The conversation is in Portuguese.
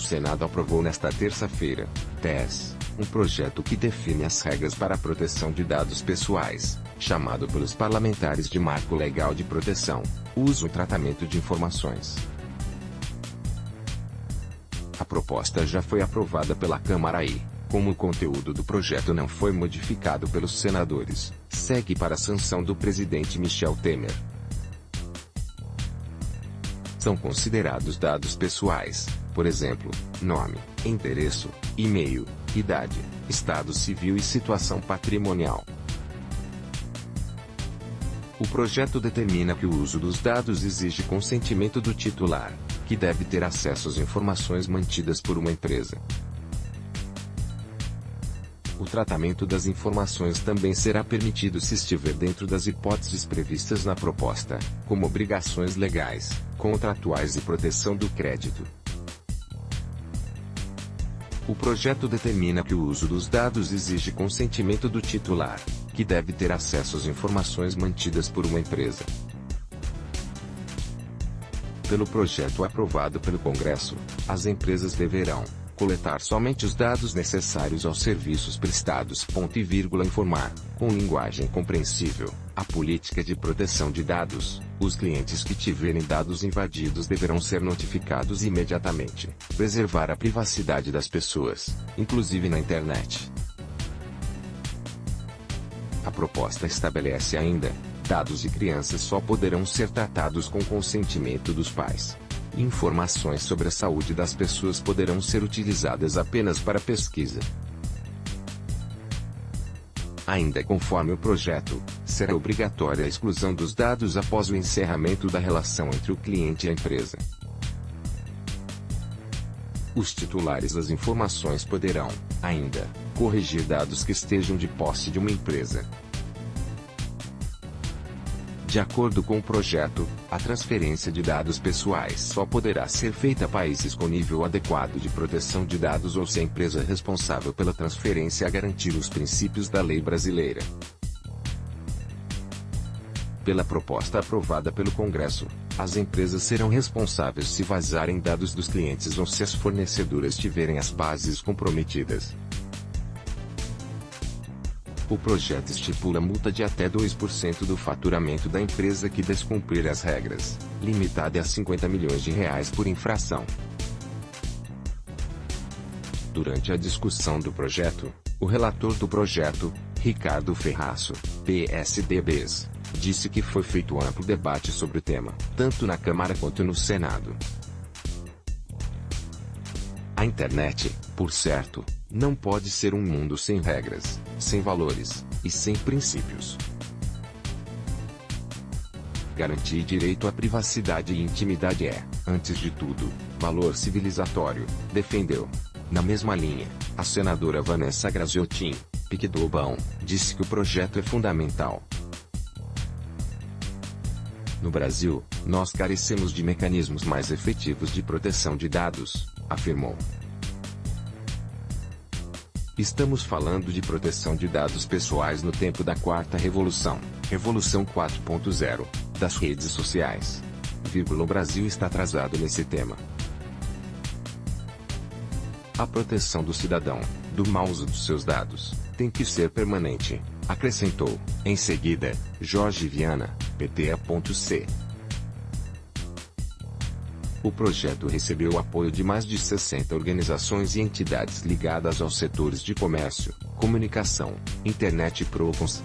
Senado aprovou nesta terça-feira, 10, um projeto que define as regras para a proteção de dados pessoais, chamado pelos parlamentares de Marco Legal de Proteção, Uso e Tratamento de Informações. A proposta já foi aprovada pela Câmara e, como o conteúdo do projeto não foi modificado pelos senadores, segue para a sanção do presidente Michel Temer. São considerados dados pessoais, por exemplo, nome, endereço, e-mail, idade, estado civil e situação patrimonial. O projeto determina que o uso dos dados exige consentimento do titular, que deve ter acesso às informações mantidas por uma empresa. O tratamento das informações também será permitido se estiver dentro das hipóteses previstas na proposta, como obrigações legais, contratuais e proteção do crédito. O projeto determina que o uso dos dados exige consentimento do titular, que deve ter acesso às informações mantidas por uma empresa. Pelo projeto aprovado pelo Congresso, as empresas deverão coletar somente os dados necessários aos serviços prestados. Informar, com linguagem compreensível, a política de proteção de dados. Os clientes que tiverem dados invadidos deverão ser notificados imediatamente. Preservar a privacidade das pessoas, inclusive na internet. A proposta estabelece ainda: dados de crianças só poderão ser tratados com consentimento dos pais. Informações sobre a saúde das pessoas poderão ser utilizadas apenas para pesquisa. Ainda conforme o projeto, será obrigatória a exclusão dos dados após o encerramento da relação entre o cliente e a empresa. Os titulares das informações poderão, ainda, corrigir dados que estejam de posse de uma empresa. De acordo com o projeto, a transferência de dados pessoais só poderá ser feita a países com nível adequado de proteção de dados ou se a empresa responsável pela transferência garantir os princípios da lei brasileira. Pela proposta aprovada pelo Congresso, as empresas serão responsáveis se vazarem dados dos clientes ou se as fornecedoras tiverem as bases comprometidas. O projeto estipula multa de até 2% do faturamento da empresa que descumprir as regras, limitada a R$50 milhões por infração. Durante a discussão do projeto, o relator do projeto, Ricardo Ferraço, PSDBs, disse que foi feito amplo debate sobre o tema, tanto na Câmara quanto no Senado. A internet, por certo, não pode ser um mundo sem regras, sem valores, e sem princípios. Garantir direito à privacidade e intimidade é, antes de tudo, valor civilizatório, defendeu. Na mesma linha, a senadora Vanessa Graziotin, PIC-do-Bão, disse que o projeto é fundamental. No Brasil, nós carecemos de mecanismos mais efetivos de proteção de dados, afirmou. Estamos falando de proteção de dados pessoais no tempo da quarta revolução, Revolução 4.0, das redes sociais. O Brasil está atrasado nesse tema. A proteção do cidadão, do mau uso dos seus dados, tem que ser permanente, acrescentou. Em seguida, Jorge Viana, PT.C. O projeto recebeu o apoio de mais de 60 organizações e entidades ligadas aos setores de comércio, comunicação, internet e PROCONs,